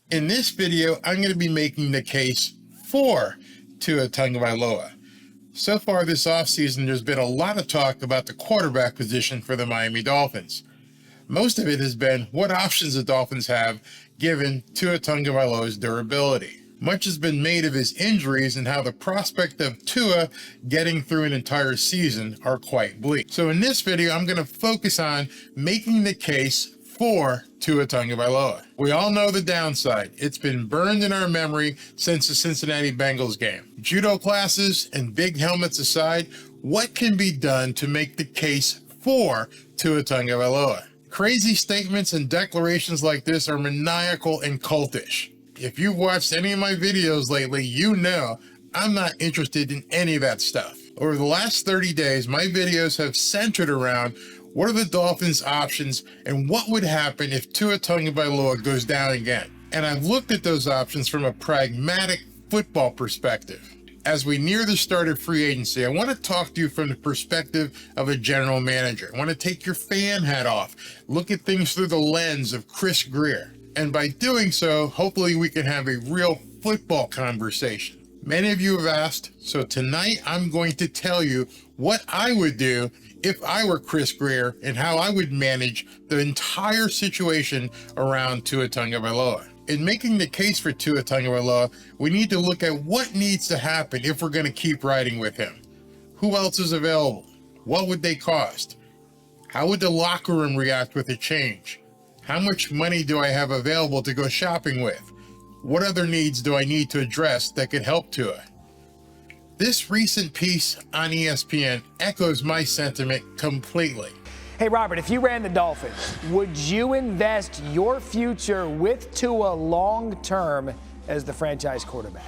In this video, I'm going to be making the case for Tua Tagovailoa. So far this offseason, there's been a lot of talk about the quarterback position for the Miami Dolphins. Most of it has been what options the Dolphins have given Tua Tagovailoa's durability. Much has been made of his injuries and how the prospect of Tua getting through an entire season are quite bleak. So in this video, I'm going to focus on making the case for Tua Tagovailoa. We all know the downside. It's been burned in our memory since the Cincinnati Bengals game. Judo classes and big helmets aside, what can be done to make the case for Tua Tagovailoa? Crazy statements and declarations like this are maniacal and cultish. If you've watched any of my videos lately, you know I'm not interested in any of that stuff. Over the last 30 days, my videos have centered around what are the Dolphins' options and what would happen if Tua Tagovailoa goes down again. And I've looked at those options from a pragmatic football perspective. As we near the start of free agency, I want to talk to you from the perspective of a general manager. I want to take your fan hat off, look at things through the lens of Chris Grier. And by doing so, hopefully we can have a real football conversation. Many of you have asked, so tonight I'm going to tell you what I would do if I were Chris Grier and how I would manage the entire situation around Tua Tagovailoa. In making the case for Tua Tagovailoa, we need to look at what needs to happen if we're going to keep riding with him. Who else is available? What would they cost? How would the locker room react with a change? How much money do I have available to go shopping with? What other needs do I need to address that could help Tua? This recent piece on ESPN echoes my sentiment completely. Hey, Robert, if you ran the Dolphins, would you invest your future with Tua long-term as the franchise quarterback?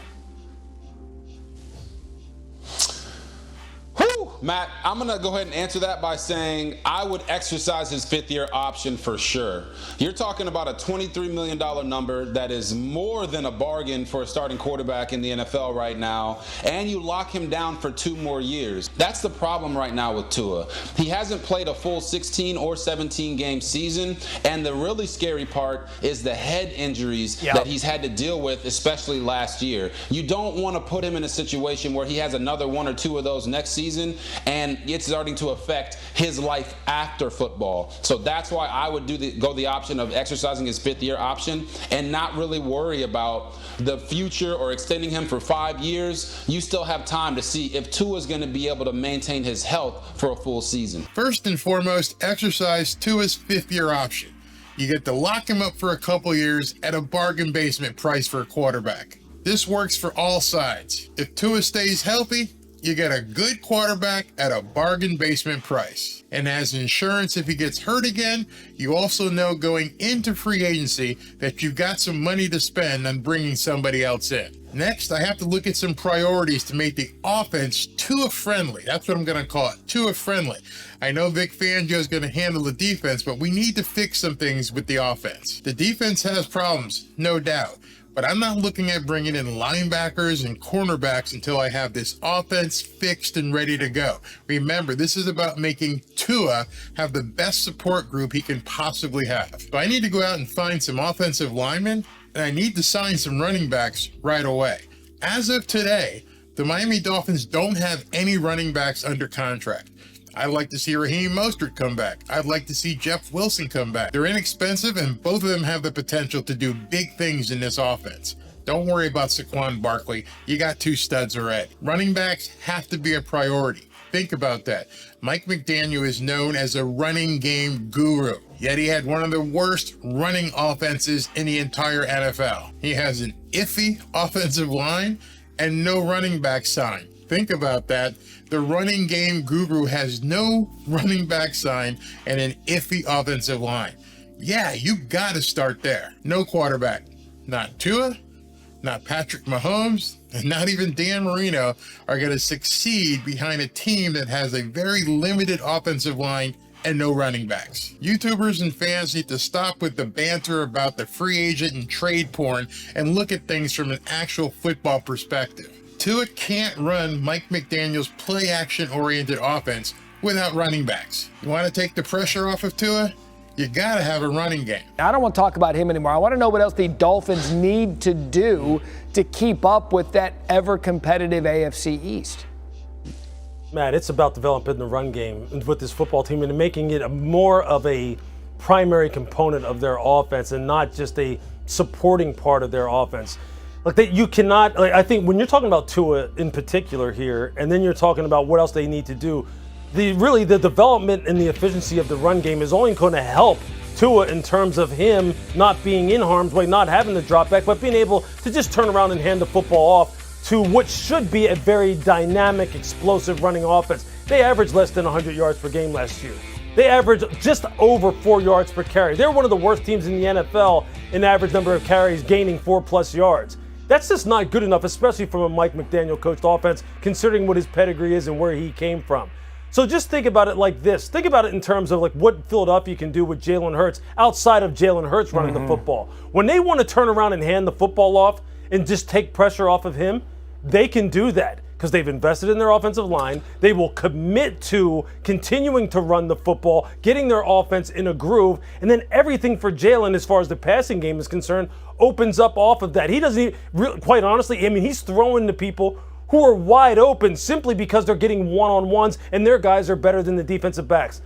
Matt, I'm going to go ahead and answer that by saying I would exercise his fifth-year option for sure. You're talking about a $23 million number that is more than a bargain for a starting quarterback in the NFL right now, and you lock him down for 2 more years. That's the problem right now with Tua. He hasn't played a full 16 or 17 game season, and the really scary part is the head injuries that he's had to deal with, especially last year. You don't want to put him in a situation where he has another 1 or 2 of those next season, and it's starting to affect his life after football. So that's why I would go the option of exercising his fifth-year option and not really worry about the future or extending him for 5 years. You still have time to see if Tua is going to be able to maintain his health for a full season. First and foremost, exercise Tua's fifth-year option. You get to lock him up for a couple years at a bargain basement price for a quarterback. This works for all sides. If Tua stays healthy, you get a good quarterback at a bargain basement price. And as insurance, if he gets hurt again, you also know going into free agency that you've got some money to spend on bringing somebody else in. Next, I have to look at some priorities to make the offense Tua-friendly. That's what I'm going to call it, Tua-friendly. I know Vic Fangio is going to handle the defense, but we need to fix some things with the offense. The defense has problems, no doubt. But I'm not looking at bringing in linebackers and cornerbacks until I have this offense fixed and ready to go. Remember, this is about making Tua have the best support group he can possibly have. So I need to go out and find some offensive linemen, and I need to sign some running backs right away. As of today, the Miami Dolphins don't have any running backs under contract. I'd like to see Raheem Mostert come back. I'd like to see Jeff Wilson come back. They're inexpensive, and both of them have the potential to do big things in this offense. Don't worry about Saquon Barkley. You got 2 studs already. Running backs have to be a priority. Think about that. Mike McDaniel is known as a running game guru, yet he had one of the worst running offenses in the entire NFL. He has an iffy offensive line and no running back sign. Think about that. The running game guru has no running back sign and an iffy offensive line. Yeah, you got to start there. No quarterback. Not Tua, not Patrick Mahomes, and not even Dan Marino are going to succeed behind a team that has a very limited offensive line and no running backs. YouTubers and fans need to stop with the banter about the free agent and trade porn and look at things from an actual football perspective. Tua can't run Mike McDaniel's play-action-oriented offense without running backs. You want to take the pressure off of Tua? you got to have a running game. I don't want to talk about him anymore. I want to know what else the Dolphins need to do to keep up with that ever-competitive AFC East. Matt, it's about developing the run game with this football team and making it more of a primary component of their offense and not just a supporting part of their offense. Like that, you cannot. Like, I think when you're talking about Tua in particular here, and then you're talking about what else they need to do, the development and the efficiency of the run game is only going to help Tua in terms of him not being in harm's way, not having to drop back, but being able to just turn around and hand the football off to what should be a very dynamic, explosive running offense. They averaged less than 100 yards per game last year. They averaged just over 4 yards per carry. They're one of the worst teams in the NFL in average number of carries, gaining 4+ yards. That's just not good enough, especially from a Mike McDaniel coached offense, considering what his pedigree is and where he came from. So just think about it like this. Think about it in terms of like what Philadelphia can do with Jalen Hurts outside of Jalen Hurts running the football. When they want to turn around and hand the football off and just take pressure off of him, they can do that because they've invested in their offensive line. They will commit to continuing to run the football, getting their offense in a groove, and then everything for Jalen as far as the passing game is concerned opens up off of that. He doesn't even, quite honestly, I mean, he's throwing to people who are wide open simply because they're getting one-on-ones and their guys are better than the defensive backs.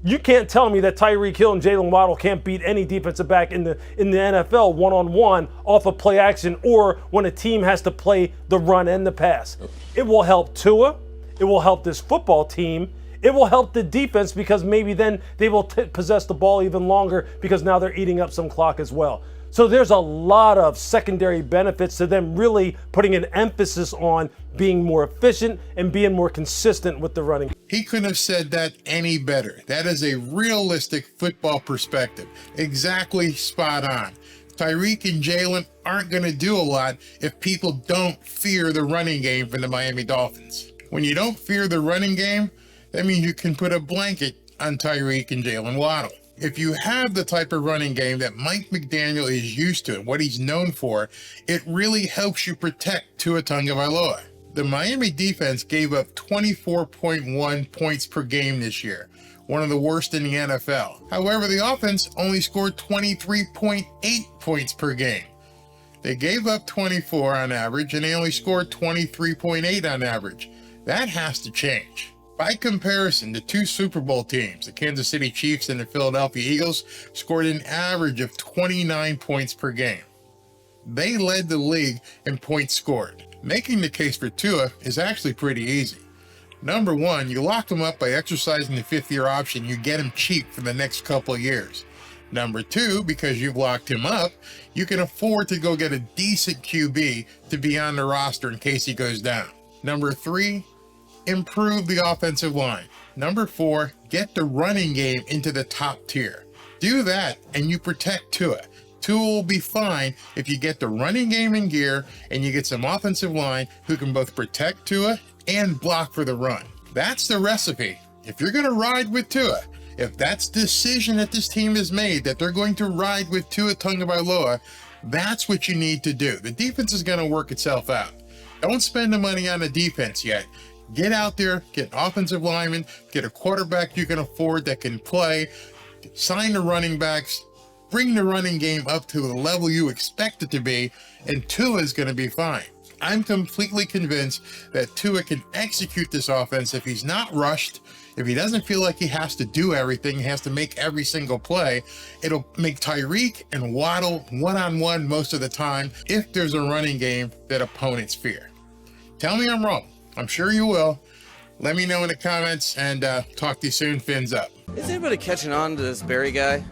You can't tell me that Tyreek Hill and Jalen Waddle can't beat any defensive back in the NFL one-on-one off of play action or when a team has to play the run and the pass. It will help Tua. It will help this football team. It will help the defense because maybe then they will possess the ball even longer because now they're eating up some clock as well. So there's a lot of secondary benefits to them really putting an emphasis on being more efficient and being more consistent with the running. He couldn't have said that any better. That is a realistic football perspective. Exactly spot on. Tyreek and Jalen aren't going to do a lot if people don't fear the running game from the Miami Dolphins. When you don't fear the running game, that means you can put a blanket on Tyreek and Jalen Waddle. If you have the type of running game that Mike McDaniel is used to and what he's known for, it really helps you protect Tua Tagovailoa. The Miami defense gave up 24.1 points per game this year, one of the worst in the NFL. However, the offense only scored 23.8 points per game. They gave up 24 on average, and they only scored 23.8 on average. That has to change. By comparison, the two Super Bowl teams, the Kansas City Chiefs and the Philadelphia Eagles, scored an average of 29 points per game. They led the league in points scored. Making the case for Tua is actually pretty easy. Number one, you lock him up by exercising the fifth-year option, you get him cheap for the next couple of years. Number two, because you've locked him up, you can afford to go get a decent QB to be on the roster in case he goes down. Number three, improve the offensive line. Number four, get the running game into the top tier. Do that and you protect Tua. Tua will be fine if you get the running game in gear and you get some offensive line who can both protect Tua and block for the run. That's the recipe. If you're going to ride with Tua, if that's the decision that this team has made, that they're going to ride with Tua Tagovailoa, that's what you need to do. The defense is going to work itself out. Don't spend the money on the defense yet. Get out there, get an offensive lineman, get a quarterback you can afford that can play, sign the running backs, bring the running game up to the level you expect it to be, and Tua is going to be fine. I'm completely convinced that Tua can execute this offense if he's not rushed, if he doesn't feel like he has to do everything, he has to make every single play. It'll make Tyreek and Waddle one-on-one most of the time if there's a running game that opponents fear. Tell me I'm wrong. I'm sure you will. Let me know in the comments and talk to you soon. Fins up. Is anybody catching on to this Barry guy?